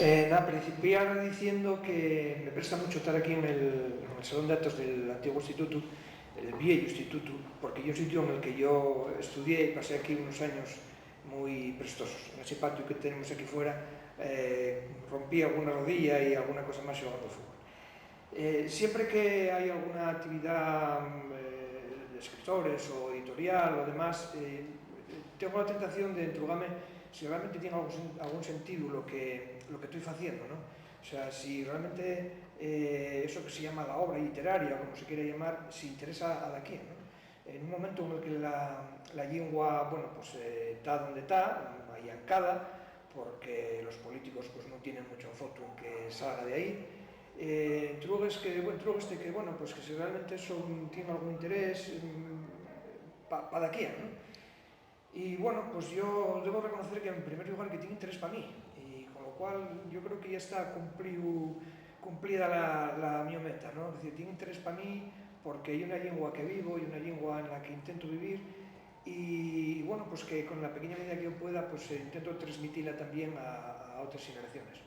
Principiar diciendo que me presta mucho estar aquí en el salón de actos del antiguo instituto, el viejo instituto, porque es un sitio en el que yo estudié y pasé aquí unos años muy prestosos. En ese patio que tenemos aquí fuera rompí alguna rodilla y alguna cosa más jugando fútbol. Siempre que hay alguna actividad de escritores o editorial o demás, tengo la tentación de entregarme si realmente tiene algún sentido lo que estoy haciendo, ¿no? O sea, si realmente eso que se llama la obra literaria, como se quiere llamar, si interesa a la quien, ¿no? En un momento en el que la lengua, bueno, pues está donde está, ahí ancada, porque los políticos pues no tienen mucho foto en que salga de ahí, trugues que, bueno, pues que si realmente eso tiene algún interés para aquí, ¿no? Y bueno, pues yo debo reconocer que en primer lugar que tiene interés para mí, y con lo cual yo creo que ya está cumplida la mi meta, ¿no? Es decir, tiene interés para mí porque hay una lengua que vivo y una lengua en la que intento vivir y bueno, pues que con la pequeña medida que yo pueda, pues intento transmitirla también a otras generaciones.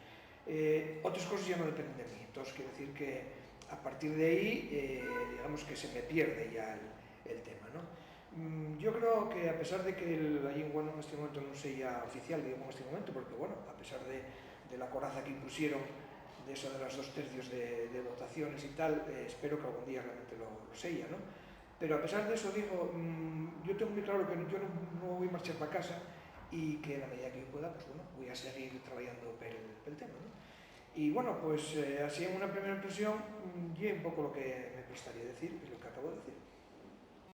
Otras cosas ya no dependen de mí, entonces quiero decir que a partir de ahí, digamos que se me pierde ya el tema, ¿no? Yo creo que a pesar de que la lengua en este momento no sea oficial, digamos en este momento, porque bueno, a pesar de la coraza que impusieron de eso de las 2/3 de votaciones y tal, espero que algún día realmente lo sea, ¿no? Pero a pesar de eso digo, yo tengo muy claro que yo no voy a marchar para casa y que en la medida que yo pueda, pues bueno, voy a seguir trabajando pel tema, ¿no? Y bueno, pues así en una primera impresión, y un poco lo que me gustaría decir, es lo que acabo de decir.